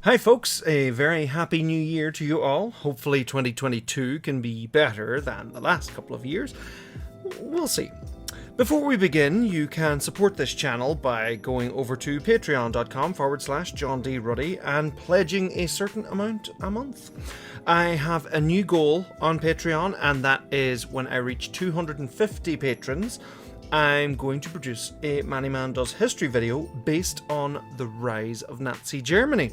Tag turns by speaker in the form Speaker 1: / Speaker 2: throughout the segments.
Speaker 1: Hi folks, a very happy new year to you all. Hopefully 2022 can be better than the last couple of years. We'll see. Before we begin, you can support this channel by going over to patreon.com/John D Ruddy and pledging a certain amount a month. I have a new goal on Patreon, and that is when I reach 250 patrons, I'm going to produce a Manny Man Does History video based on the rise of Nazi Germany.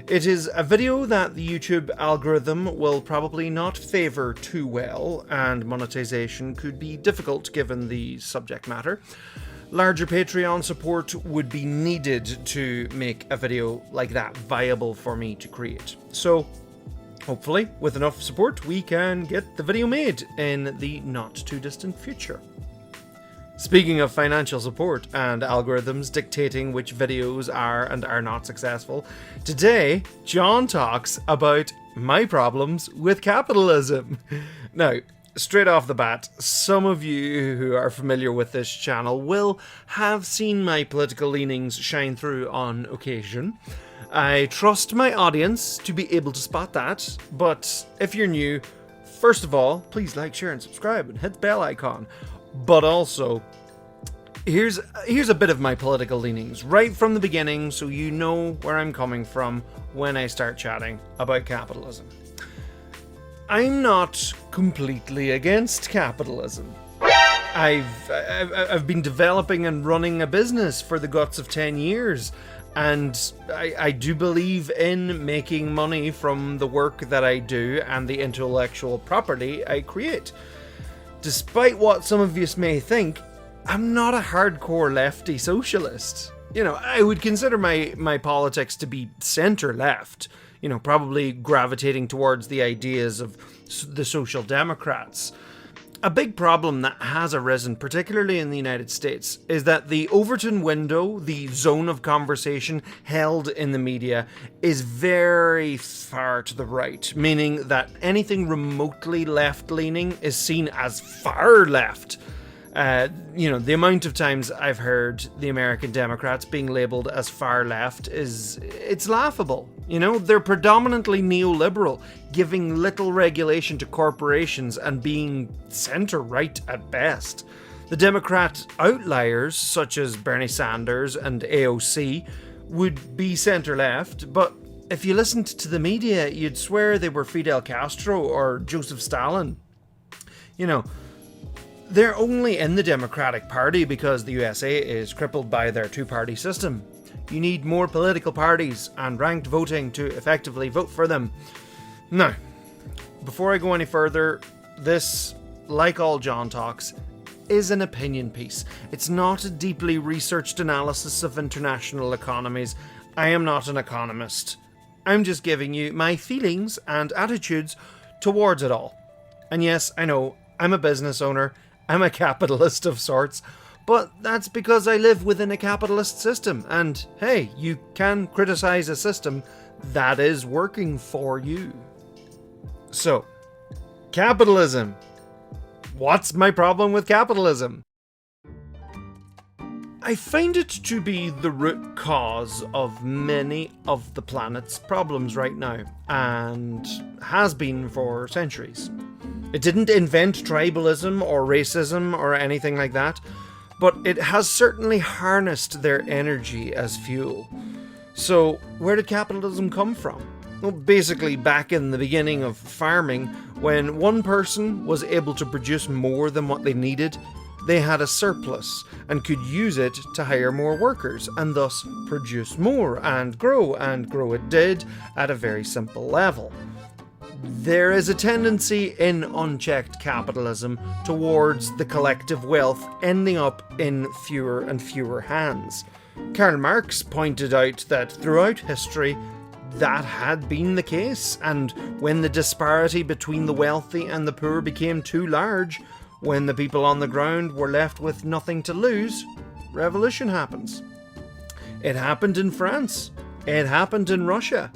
Speaker 1: It is a video that the YouTube algorithm will probably not favour too well, and monetization could be difficult given the subject matter. Larger Patreon support would be needed to make a video like that viable for me to create. So, hopefully, with enough support, we can get the video made in the not too distant future. Speaking of financial support and algorithms dictating which videos are and are not successful, today John talks about my problems with capitalism. Now, straight off the bat, some of you who are familiar with this channel will have seen my political leanings shine through on occasion. I trust my audience to be able to spot that, but if you're new, first of all, please like, share and subscribe and hit the bell icon. But also, here's a bit of my political leanings right from the beginning so you know where I'm coming from when I start chatting about capitalism. I'm not completely against capitalism. I've been developing and running a business for the guts of 10 years, and I do believe in making money from the work that I do and the intellectual property I create. Despite what some of you may think, I'm not a hardcore lefty socialist. You know, I would consider my politics to be centre-left, you know, probably gravitating towards the ideas of the Social Democrats. A big problem that has arisen, particularly in the United States, is that the Overton window, the zone of conversation held in the media, is very far to the right, meaning that anything remotely left-leaning is seen as far left. You know, the amount of times I've heard the American Democrats being labelled as far left it's laughable. You know, they're predominantly neoliberal, giving little regulation to corporations and being centre-right at best. The Democrat outliers, such as Bernie Sanders and AOC, would be centre-left, but if you listened to the media, you'd swear they were Fidel Castro or Joseph Stalin. You know, they're only in the Democratic Party because the USA is crippled by their two-party system. You need more political parties and ranked voting to effectively vote for them. Now, before I go any further, this, like all John Talks, is an opinion piece. It's not a deeply researched analysis of international economies. I am not an economist. I'm just giving you my feelings and attitudes towards it all. And yes, I know, I'm a business owner. I'm a capitalist of sorts, but that's because I live within a capitalist system, and hey, you can criticize a system that is working for you. So, capitalism. What's my problem with capitalism? I find it to be the root cause of many of the planet's problems right now, and has been for centuries. It didn't invent tribalism or racism or anything like that, but it has certainly harnessed their energy as fuel. So, where did capitalism come from? Well, basically back in the beginning of farming, when one person was able to produce more than what they needed, they had a surplus and could use it to hire more workers and thus produce more and grow it did at a very simple level. There is a tendency in unchecked capitalism towards the collective wealth ending up in fewer and fewer hands. Karl Marx pointed out that throughout history that had been the case, and when the disparity between the wealthy and the poor became too large, when the people on the ground were left with nothing to lose, revolution happens. It happened in France. It happened in Russia.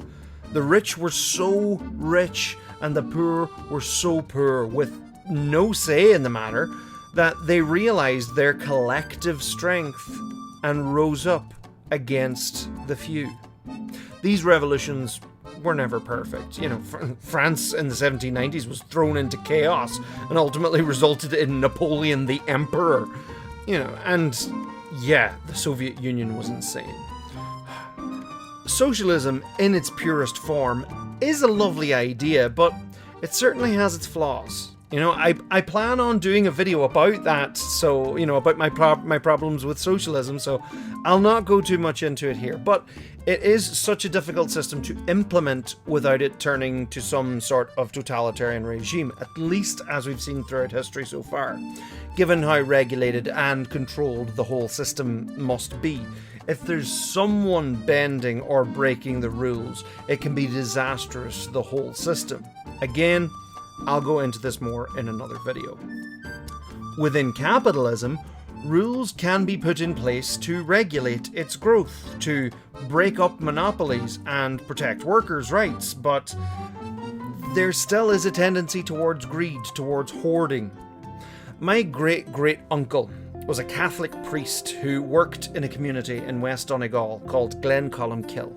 Speaker 1: The rich were so rich and the poor were so poor with no say in the matter that they realized their collective strength and rose up against the few. these revolutions were never perfect. You know, France in the 1790s was thrown into chaos and ultimately resulted in Napoleon the Emperor. You know, and yeah, the Soviet Union was insane. Socialism in its purest form is a lovely idea, but it certainly has its flaws. You know, I plan on doing a video about that, so, you know, about my problems with socialism, so I'll not go too much into it here. But it is such a difficult system to implement without it turning to some sort of totalitarian regime, at least as we've seen throughout history so far, given how regulated and controlled the whole system must be. If there's someone bending or breaking the rules, it can be disastrous to the whole system. Again, I'll go into this more in another video. Within capitalism, rules can be put in place to regulate its growth, to break up monopolies and protect workers' rights, but there still is a tendency towards greed, towards hoarding. My great-great-uncle was a Catholic priest who worked in a community in West Donegal called Glencolmkill.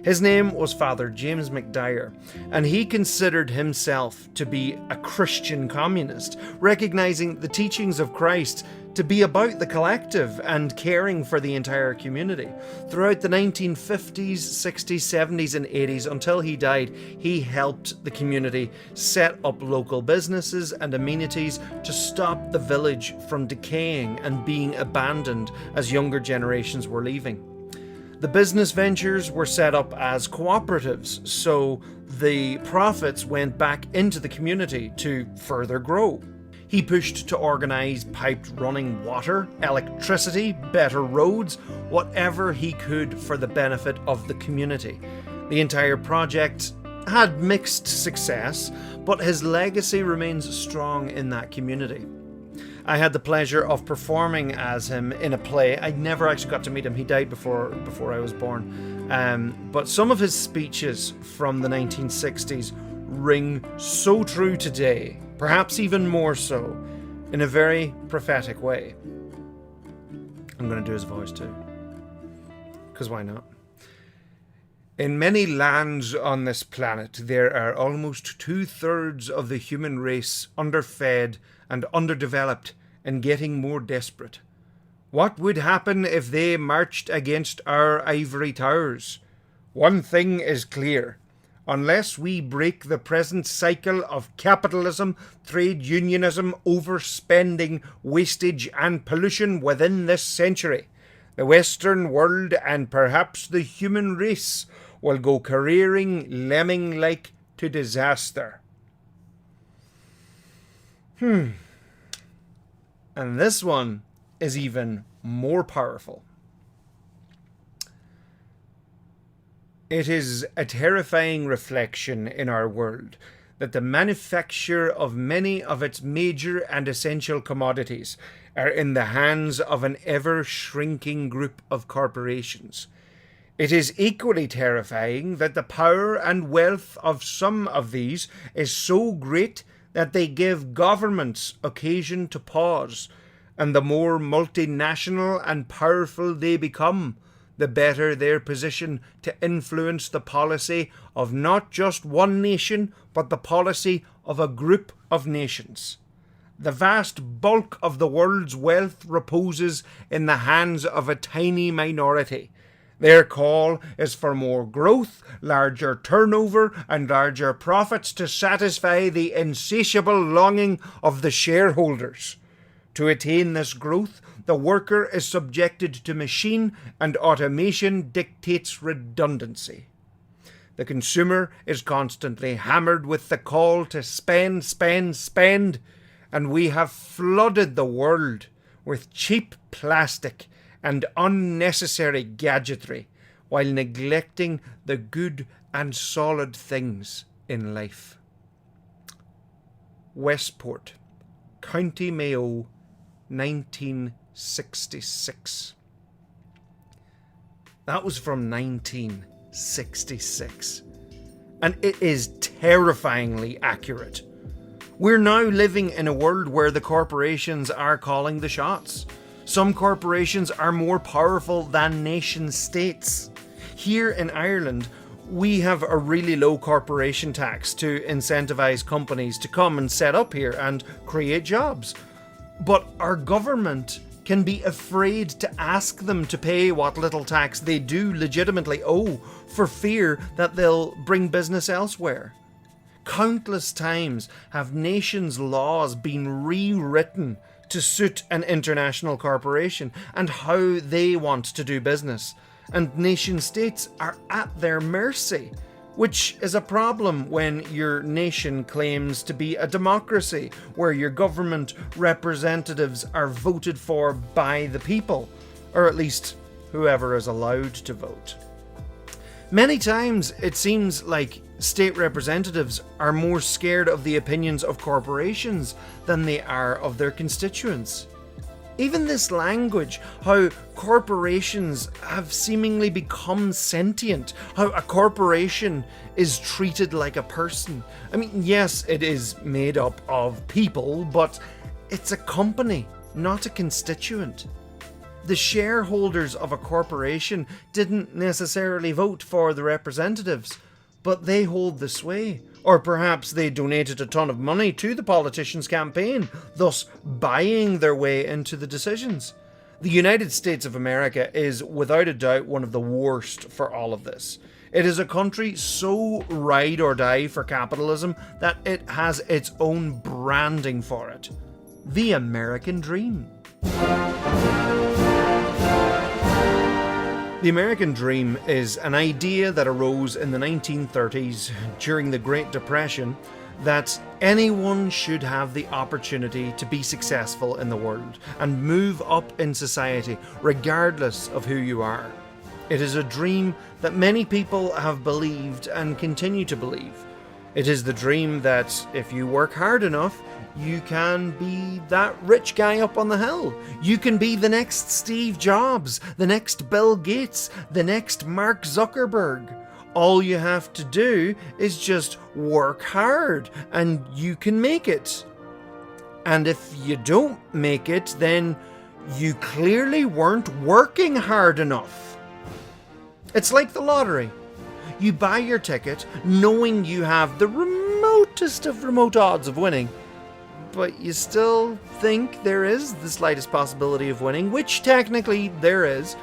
Speaker 1: His name was Father James McDyer, and he considered himself to be a Christian communist, recognizing the teachings of Christ to be about the collective and caring for the entire community. Throughout the 1950s, 60s, 70s and 80s, until he died, he helped the community set up local businesses and amenities to stop the village from decaying and being abandoned as younger generations were leaving. The business ventures were set up as cooperatives, so the profits went back into the community to further grow. He pushed to organise piped running water, electricity, better roads, whatever he could for the benefit of the community. The entire project had mixed success, but his legacy remains strong in that community. I had the pleasure of performing as him in a play. I never actually got to meet him. He died before I was born. But some of his speeches from the 1960s ring so true today, perhaps even more so, in a very prophetic way. I'm going to do his voice too, because why not? In many lands on this planet, there are almost 2/3 of the human race underfed and underdeveloped and getting more desperate. What would happen if they marched against our ivory towers? One thing is clear. Unless we break the present cycle of capitalism, trade unionism, overspending, wastage and pollution within this century, the Western world and perhaps the human race will go careering lemming-like to disaster. And this one is even more powerful. It is a terrifying reflection in our world that the manufacture of many of its major and essential commodities are in the hands of an ever-shrinking group of corporations. It is equally terrifying that the power and wealth of some of these is so great that they give governments occasion to pause, and the more multinational and powerful they become, the better their position to influence the policy of not just one nation, but the policy of a group of nations. The vast bulk of the world's wealth reposes in the hands of a tiny minority. Their call is for more growth, larger turnover, and larger profits to satisfy the insatiable longing of the shareholders. To attain this growth, the worker is subjected to machine, and automation dictates redundancy. The consumer is constantly hammered with the call to spend, spend, spend, and we have flooded the world with cheap plastic and unnecessary gadgetry while neglecting the good and solid things in life. Westport, County Mayo, 1966. That was from 1966. And it is terrifyingly accurate. We're now living in a world where the corporations are calling the shots. Some corporations are more powerful than nation states. Here in Ireland, We have a really low corporation tax to incentivize companies to come and set up here and create jobs. But our government can be afraid to ask them to pay what little tax they do legitimately owe for fear that they'll bring business elsewhere. Countless times have nations' laws been rewritten to suit an international corporation and how they want to do business, and nation states are at their mercy, which is a problem when your nation claims to be a democracy where your government representatives are voted for by the people, or at least whoever is allowed to vote. Many times it seems like state representatives are more scared of the opinions of corporations than they are of their constituents. Even this language, how corporations have seemingly become sentient, how a corporation is treated like a person. I mean, yes, it is made up of people, but it's a company, not a constituent. The shareholders of a corporation didn't necessarily vote for the representatives, but they hold the sway. Or perhaps they donated a ton of money to the politicians' campaign, thus buying their way into the decisions. The United States of America is without a doubt one of the worst for all of this. It is a country so ride or die for capitalism that it has its own branding for it. The American Dream. The American Dream is an idea that arose in the 1930s during the Great Depression that anyone should have the opportunity to be successful in the world and move up in society regardless of who you are. It is a dream that many people have believed and continue to believe. It is the dream that if you work hard enough, you can be that rich guy up on the hill. You can be the next Steve Jobs, the next Bill Gates, the next Mark Zuckerberg. All you have to do is just work hard and you can make it. And if you don't make it, then you clearly weren't working hard enough. It's like the lottery. You buy your ticket knowing you have the remotest of remote odds of winning, but you still think there is the slightest possibility of winning, which technically there is.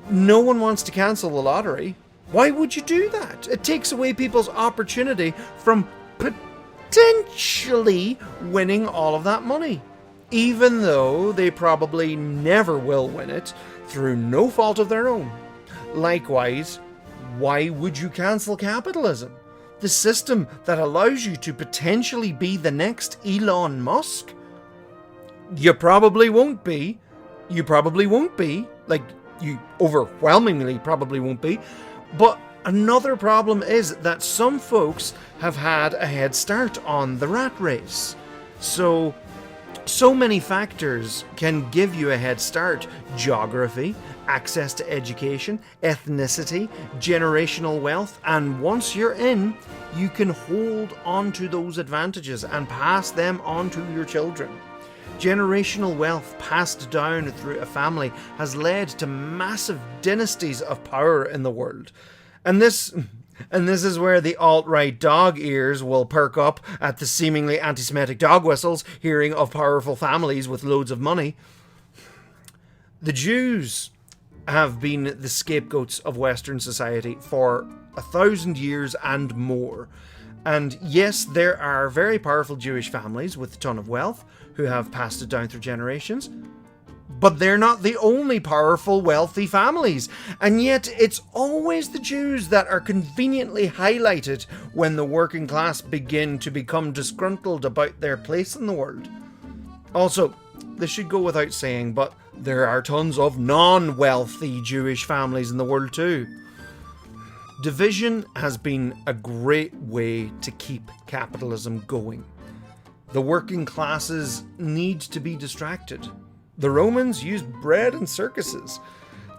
Speaker 1: No one wants to cancel the lottery. Why would you do that? It takes away people's opportunity from potentially winning all of that money, even though they probably never will win it through no fault of their own. Likewise, why would you cancel capitalism? The system that allows you to potentially be the next Elon Musk? You probably won't be. You overwhelmingly probably won't be. But another problem is that some folks have had a head start on the rat race. So many factors can give you a head start. Geography, access to education, ethnicity, generational wealth, and once you're in, you can hold on to those advantages and pass them on to your children. Generational wealth passed down through a family has led to massive dynasties of power in the world. And this is where the alt-right dog ears will perk up at the seemingly anti-Semitic dog whistles hearing of powerful families with loads of money. The Jews have been the scapegoats of Western society for 1,000 years and more. And yes, there are very powerful Jewish families with a ton of wealth who have passed it down through generations, but they're not the only powerful, wealthy families. And yet it's always the Jews that are conveniently highlighted when the working class begin to become disgruntled about their place in the world. Also, this should go without saying, but there are tons of non-wealthy Jewish families in the world too. Division has been a great way to keep capitalism going. The working classes need to be distracted. The Romans used bread and circuses.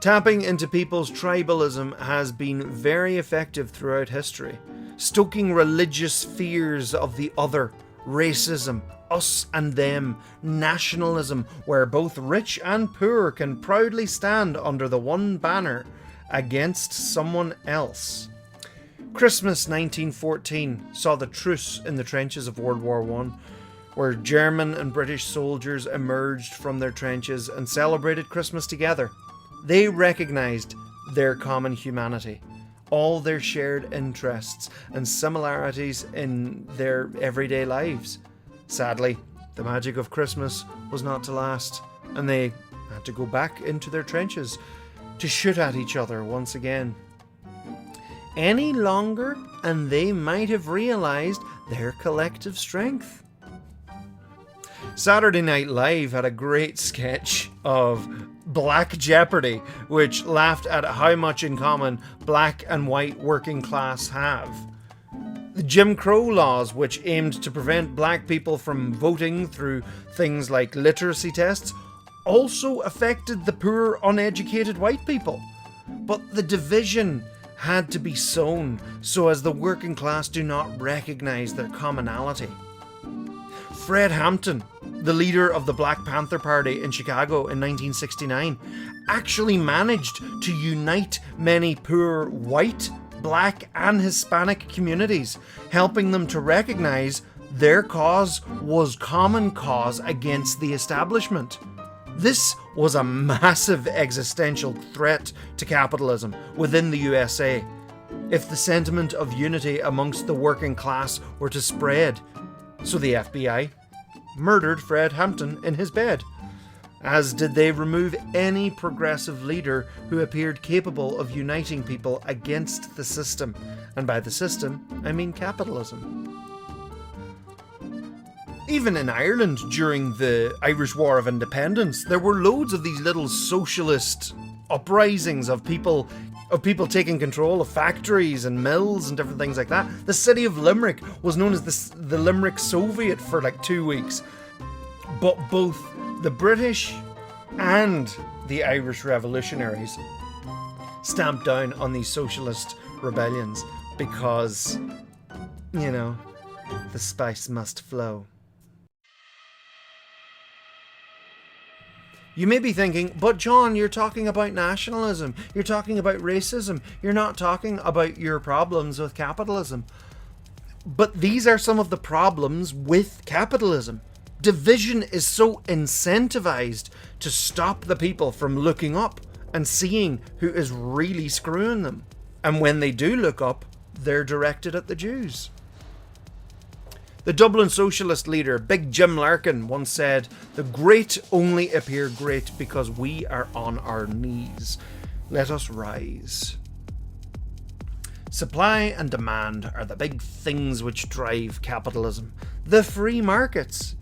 Speaker 1: Tapping into people's tribalism has been very effective throughout history, stoking religious fears of the other, racism, us and them, nationalism, where both rich and poor can proudly stand under the one banner against someone else. Christmas 1914 saw the truce in the trenches of World War I, where German and British soldiers emerged from their trenches and celebrated Christmas together. They recognised their common humanity, all their shared interests and similarities in their everyday lives. Sadly, the magic of Christmas was not to last, and they had to go back into their trenches to shoot at each other once again. Any longer, and they might have realised their collective strength. Saturday Night Live had a great sketch of Black Jeopardy, which laughed at how much in common black and white working class have. The Jim Crow laws, which aimed to prevent black people from voting through things like literacy tests, also affected the poor, uneducated white people. But the division had to be sown so as the working class do not recognise their commonality. Fred Hampton, the leader of the Black Panther Party in Chicago in 1969, actually managed to unite many poor white, black and Hispanic communities, helping them to recognise their cause was common cause against the establishment. This was a massive existential threat to capitalism within the USA. If the sentiment of unity amongst the working class were to spread, so the FBI murdered Fred Hampton in his bed, as did they remove any progressive leader who appeared capable of uniting people against the system. And by the system, I mean capitalism. Even in Ireland during the Irish War of Independence, there were loads of these little socialist uprisings of people taking control of factories and mills and different things like that. The city of Limerick was known as the Limerick Soviet for like 2 weeks. But both the British and the Irish revolutionaries stamped down on these socialist rebellions because, the spice must flow. You may be thinking, but John, you're talking about nationalism, you're talking about racism, you're not talking about your problems with capitalism. But these are some of the problems with capitalism. Division is so incentivized to stop the people from looking up and seeing who is really screwing them. And when they do look up, they're directed at the Jews. The Dublin socialist leader, Big Jim Larkin, once said, "The great only appear great because we are on our knees. Let us rise." Supply and demand are the big things which drive capitalism. The free markets.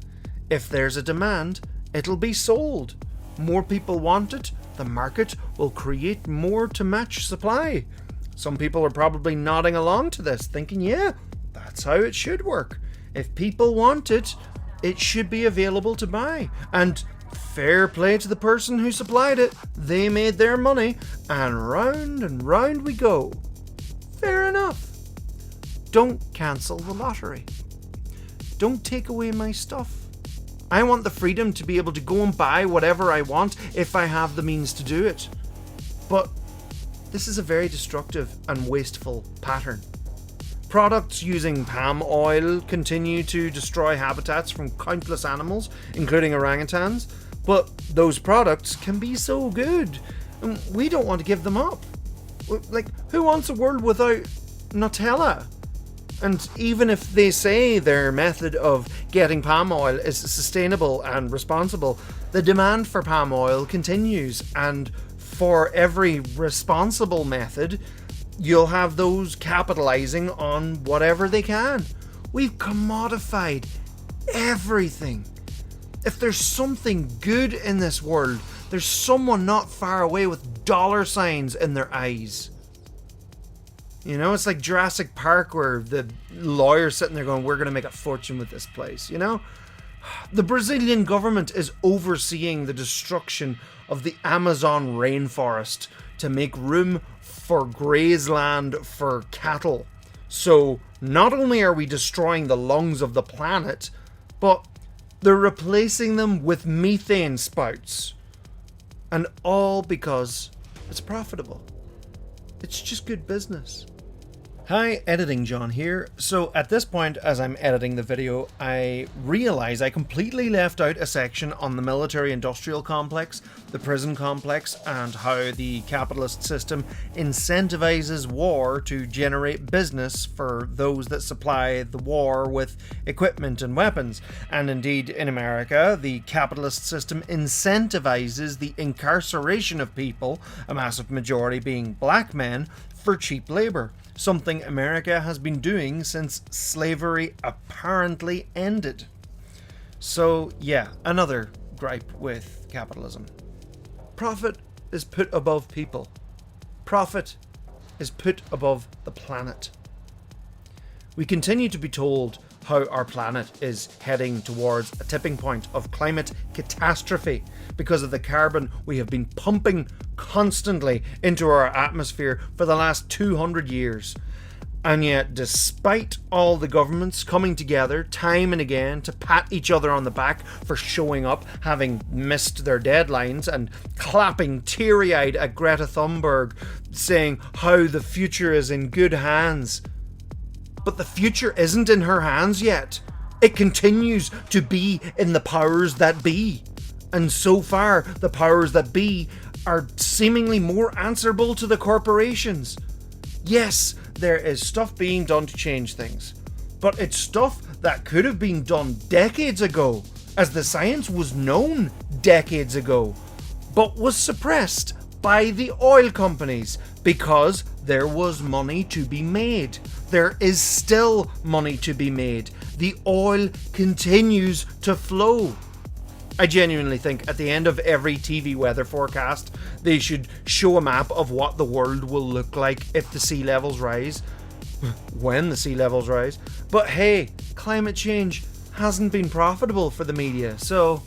Speaker 1: If there's a demand, it'll be sold. More people want it, the market will create more to match supply. Some people are probably nodding along to this, thinking, yeah, that's how it should work. If people want it, it should be available to buy. And fair play to the person who supplied it. They made their money, and round we go. Fair enough. Don't cancel the lottery. Don't take away my stuff. I want the freedom to be able to go and buy whatever I want if I have the means to do it. But this is a very destructive and wasteful pattern. Products using palm oil continue to destroy habitats from countless animals, including orangutans, but those products can be so good, and we don't want to give them up. Like, who wants a world without Nutella? And even if they say their method of getting palm oil is sustainable and responsible, the demand for palm oil continues, and for every responsible method, you'll have those capitalizing on whatever they can. We've commodified everything. If there's something good in this world, there's someone not far away with dollar signs in their eyes. It's like Jurassic Park where the lawyer's sitting there going, we're going to make a fortune with this place, The Brazilian government is overseeing the destruction of the Amazon rainforest to make room for grazeland for cattle. So not only are we destroying the lungs of the planet, but they're replacing them with methane spouts. And all because it's profitable. It's just good business. Hi, Editing John here. So at this point, as I'm editing the video, I realize I completely left out a section on the military-industrial complex, the prison complex, and how the capitalist system incentivizes war to generate business for those that supply the war with equipment and weapons. And indeed, in America, the capitalist system incentivizes the incarceration of people, a massive majority being black men, for cheap labor. Something America has been doing since slavery apparently ended. So yeah, another gripe with capitalism. Profit is put above people. Profit is put above the planet. We continue to be told how our planet is heading towards a tipping point of climate catastrophe because of the carbon we have been pumping constantly into our atmosphere for the last 200 years. And yet, despite all the governments coming together time and again to pat each other on the back for showing up, having missed their deadlines, and clapping teary-eyed at Greta Thunberg, saying how the future is in good hands. But the future isn't in her hands yet. It continues to be in the powers that be. And so far, the powers that be are seemingly more answerable to the corporations. Yes, there is stuff being done to change things, but it's stuff that could have been done decades ago, as the science was known decades ago, but was suppressed by the oil companies because there was money to be made. There is still money to be made. The oil continues to flow. I genuinely think at the end of every TV weather forecast, they should show a map of what the world will look like if the sea levels rise. When the sea levels rise. But hey, climate change hasn't been profitable for the media, so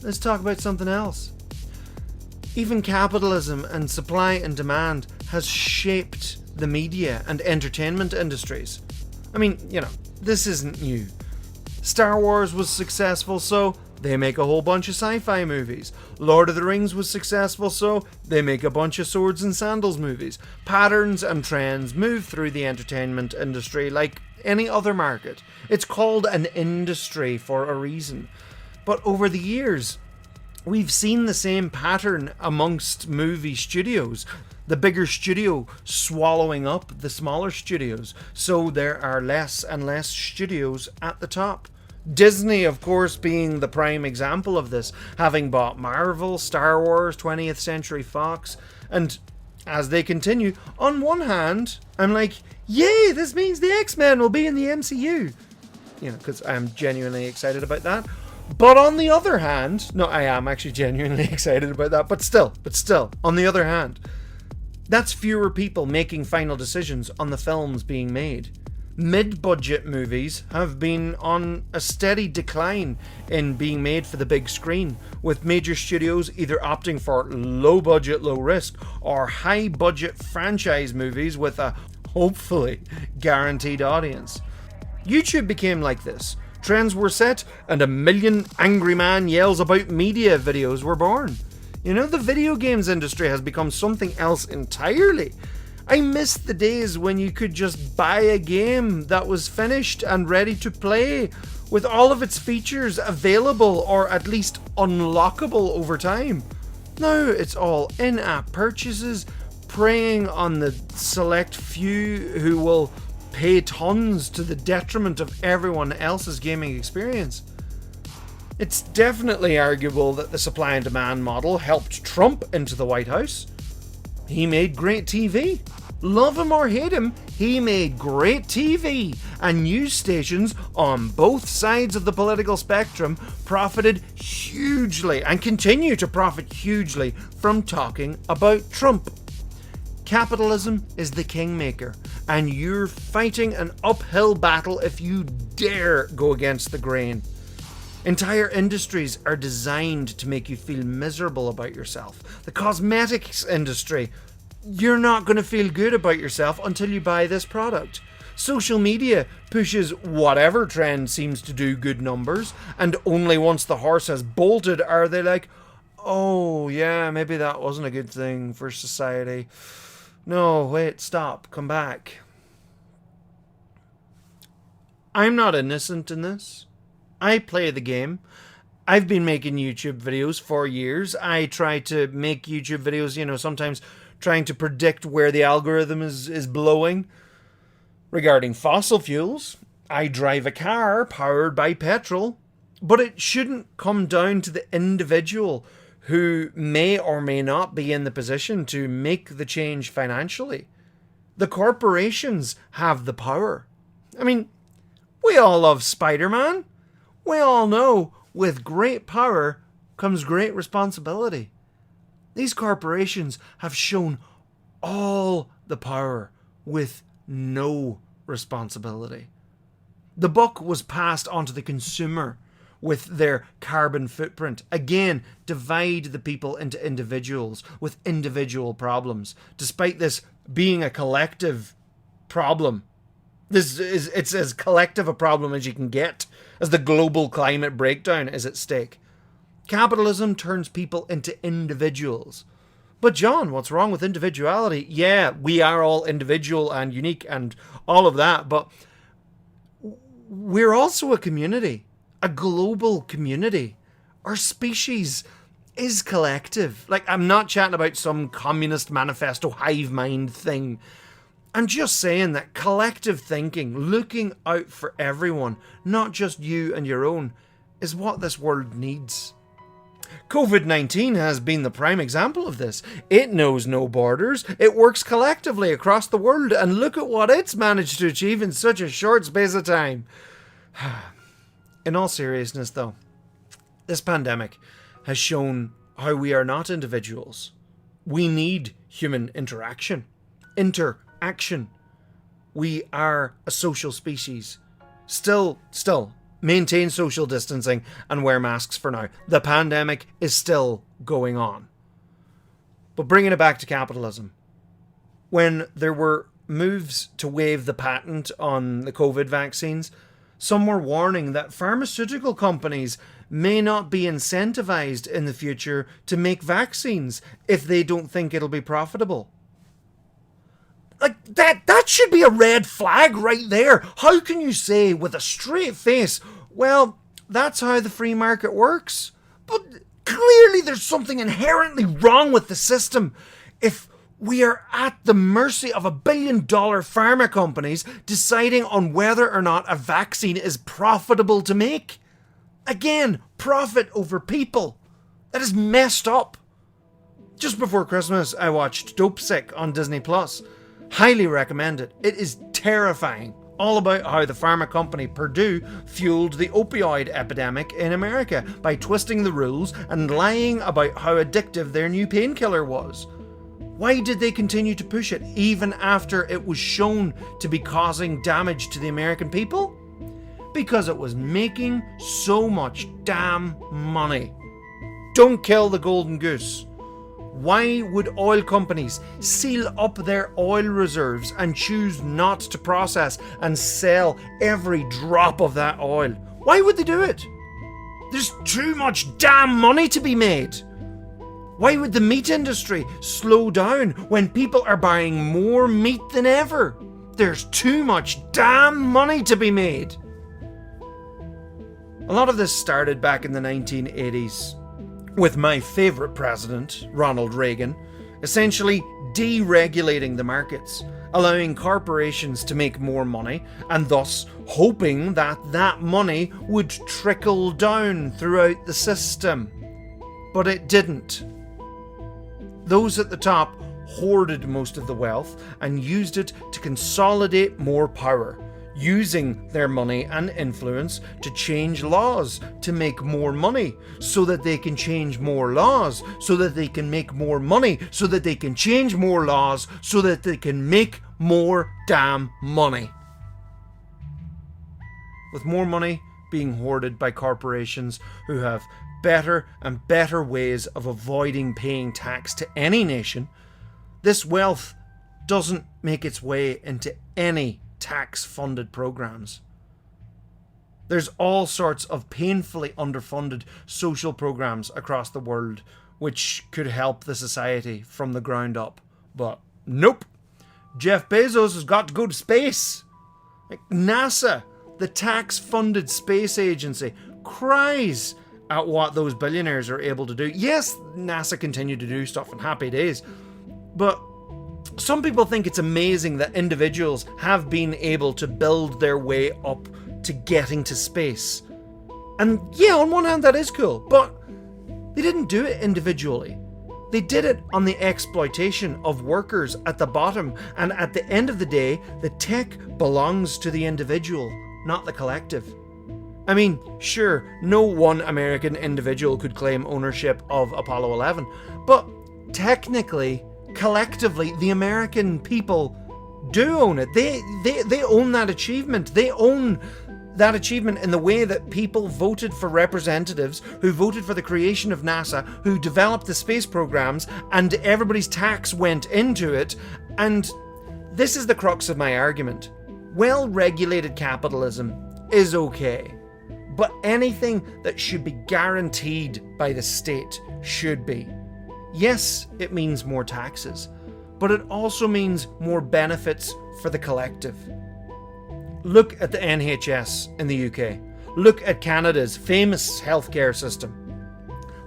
Speaker 1: let's talk about something else. Even capitalism and supply and demand has shaped the media and entertainment industries. I mean, this isn't new. Star Wars was successful, so they make a whole bunch of sci-fi movies. Lord of the Rings was successful, so they make a bunch of swords and sandals movies. Patterns and trends move through the entertainment industry like any other market. It's called an industry for a reason. But over the years, we've seen the same pattern amongst movie studios. The bigger studio swallowing up the smaller studios, so there are less and less studios at the top. Disney, of course, being the prime example of this, having bought Marvel, Star Wars, 20th Century Fox, and as they continue, on one hand, I'm like, yay, this means the X-Men will be in the MCU. Because I'm genuinely excited about that. But on the other hand, no, I am actually genuinely excited about that, but still, on the other hand, that's fewer people making final decisions on the films being made. Mid-budget movies have been on a steady decline in being made for the big screen, with major studios either opting for low-budget, low-risk, or high-budget franchise movies with a, hopefully, guaranteed audience. YouTube became like this. Trends were set, and a million angry man yells about media videos were born. The video games industry has become something else entirely. I miss the days when you could just buy a game that was finished and ready to play, with all of its features available or at least unlockable over time. Now it's all in-app purchases, preying on the select few who will pay tons to the detriment of everyone else's gaming experience. It's definitely arguable that the supply and demand model helped Trump into the White House. He made great TV. Love him or hate him, he made great TV, and news stations on both sides of the political spectrum profited hugely and continue to profit hugely from talking about Trump. Capitalism is the kingmaker, and you're fighting an uphill battle if you dare go against the grain. Entire industries are designed to make you feel miserable about yourself. The cosmetics industry, you're not going to feel good about yourself until you buy this product. Social media pushes whatever trend seems to do good numbers, and only once the horse has bolted are they like, oh yeah, maybe that wasn't a good thing for society. No, wait, stop, come back. I'm not innocent in this. I play the game. I've been making YouTube videos for years. I try to make YouTube videos, sometimes trying to predict where the algorithm is blowing. Regarding fossil fuels, I drive a car powered by petrol, but it shouldn't come down to the individual who may or may not be in the position to make the change financially. The corporations have the power. I mean, we all love Spider-Man. We all know with great power comes great responsibility. These corporations have shown all the power with no responsibility. The buck was passed on to the consumer with their carbon footprint. Again, divide the people into individuals with individual problems. Despite this being a collective problem, it's as collective a problem as you can get, as the global climate breakdown is at stake. Capitalism turns people into individuals. But John, what's wrong with individuality? Yeah, we are all individual and unique and all of that, but we're also a community, a global community. Our species is collective. Like, I'm not chatting about some communist manifesto hive mind thing. I'm just saying that collective thinking, looking out for everyone, not just you and your own, is what this world needs. COVID-19 has been the prime example of this. It knows no borders. It works collectively across the world, and look at what it's managed to achieve in such a short space of time. In all seriousness, though, this pandemic has shown how we are not individuals. We need human interaction. Interaction. We are a social species. Still, maintain social distancing and wear masks for now. The pandemic is still going on. But bringing it back to capitalism. When there were moves to waive the patent on the COVID vaccines, some were warning that pharmaceutical companies may not be incentivized in the future to make vaccines if they don't think it'll be profitable. Like, that should be a red flag right there. How can you say with a straight face, well, that's how the free market works? But clearly there's something inherently wrong with the system if we are at the mercy of $1 billion pharma companies deciding on whether or not a vaccine is profitable to make. Again, profit over people. That is messed up. Just before Christmas, I watched Dope Sick on Disney+. Highly recommend it. It is terrifying. All about how the pharma company Purdue fueled the opioid epidemic in America by twisting the rules and lying about how addictive their new painkiller was. Why did they continue to push it even after it was shown to be causing damage to the American people? Because it was making so much damn money. Don't kill the golden goose. Why would oil companies seal up their oil reserves and choose not to process and sell every drop of that oil? Why would they do it? There's too much damn money to be made. Why would the meat industry slow down when people are buying more meat than ever? There's too much damn money to be made. A lot of this started back in the 1980s. With my favourite president, Ronald Reagan, essentially deregulating the markets, allowing corporations to make more money, and thus hoping that that money would trickle down throughout the system. But it didn't. Those at the top hoarded most of the wealth and used it to consolidate more power, using their money and influence to change laws to make more money, so that they can change more laws, so that they can make more money, so that they can change more laws, so that they can make more damn money. With more money being hoarded by corporations who have better and better ways of avoiding paying tax to any nation, this wealth doesn't make its way into any tax-funded programs. There's all sorts of painfully underfunded social programs across the world which could help the society from the ground up. But nope. Jeff Bezos has got to go to space. Like NASA, the tax-funded space agency, cries at what those billionaires are able to do. Yes, NASA continued to do stuff and happy days, but some people think it's amazing that individuals have been able to build their way up to getting to space. And yeah, on one hand that is cool, but they didn't do it individually. They did it on the exploitation of workers at the bottom, and at the end of the day, the tech belongs to the individual, not the collective. I mean, sure, no one American individual could claim ownership of Apollo 11, but technically, collectively, the American people do own it. They own that achievement. They own that achievement in the way that people voted for representatives who voted for the creation of NASA, who developed the space programs, and everybody's tax went into it. And this is the crux of my argument. Well-regulated capitalism is okay, but anything that should be guaranteed by the state should be. Yes, it means more taxes, but it also means more benefits for the collective. Look at the NHS in the UK. Look at Canada's famous healthcare system.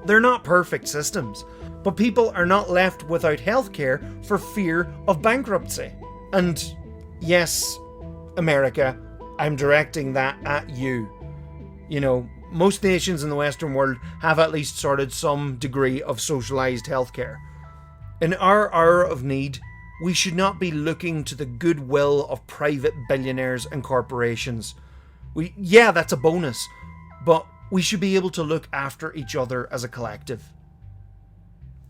Speaker 1: They're not perfect systems, but people are not left without healthcare for fear of bankruptcy. And yes, America, I'm directing that at you. You know, most nations in the Western world have at least started some degree of socialized healthcare. In our hour of need, we should not be looking to the goodwill of private billionaires and corporations. Yeah, that's a bonus, but we should be able to look after each other as a collective.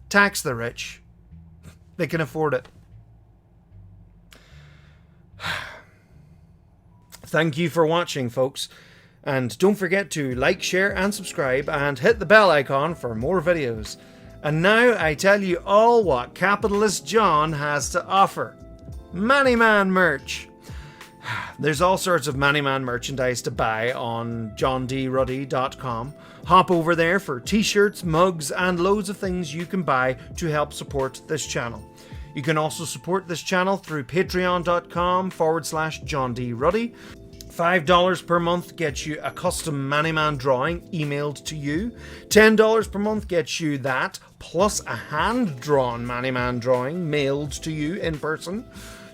Speaker 1: Tax the rich. They can afford it. Thank you for watching, folks. And don't forget to like, share and subscribe and hit the bell icon for more videos. And now I tell you all what Capitalist John has to offer. Maniman merch. There's all sorts of Maniman merchandise to buy on johndruddy.com. Hop over there for t-shirts, mugs and loads of things you can buy to help support this channel. You can also support this channel through patreon.com/John D Ruddy. $5 per month gets you a custom Maniman drawing emailed to you. $10 per month gets you that, plus a hand-drawn Maniman drawing mailed to you in person.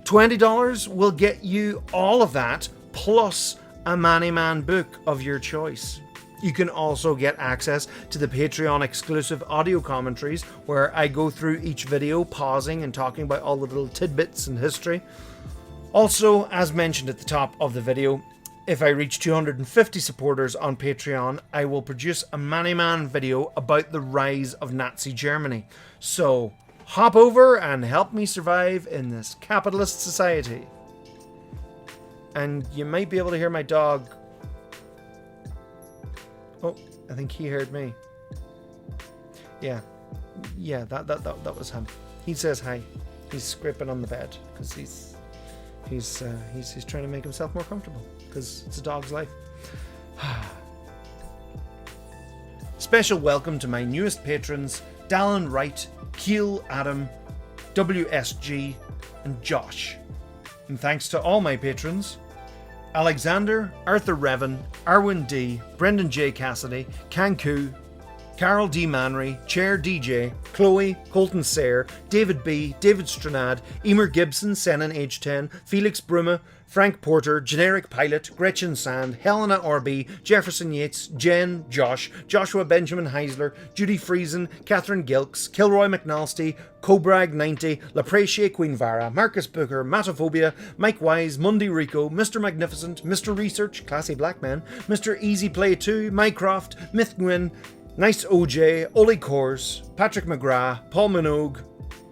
Speaker 1: $20 will get you all of that, plus a Maniman book of your choice. You can also get access to the Patreon exclusive audio commentaries, where I go through each video, pausing and talking about all the little tidbits and history. Also, as mentioned at the top of the video, if I reach 250 supporters on Patreon, I will produce a Maniman video about the rise of Nazi Germany. So, hop over and help me survive in this capitalist society. And you might be able to hear my dog. Oh, I think he heard me. Yeah, that was him. He says hi. He's scraping on the bed because he's trying to make himself more comfortable, because it's a dog's life. Special welcome to my newest patrons, Dallin Wright, Keel Adam, WSG, and Josh. And thanks to all my patrons: Alexander, Arthur Revan, Arwin D, Brendan J. Cassidy, Kanku, Carol D. Manry, Chair DJ, Chloe, Colton Sayre, David B, David Stranad, Emer Gibson, Senan H10, Felix Bruma, Frank Porter, Generic Pilot, Gretchen Sand, Helena RB, Jefferson Yates, Jen, Josh, Joshua Benjamin Heisler, Judy Friesen, Catherine Gilks, Kilroy McNalsty, Cobrag 90, Laprecie Queen Vara, Marcus Booker, Matophobia, Mike Wise, Mundy Rico, Mr. Magnificent, Mr. Research, Classy Black Man, Mr. Easy Play 2, Mycroft, Myth Gwyn, Nice OJ, Oli Kors, Patrick McGrath, Paul Minogue,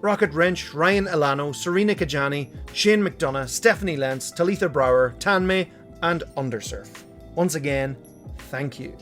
Speaker 1: Rocket Wrench, Ryan Elano, Serena Kajani, Shane McDonough, Stephanie Lentz, Talitha Brower, Tanmay, and Undersurf. Once again, thank you.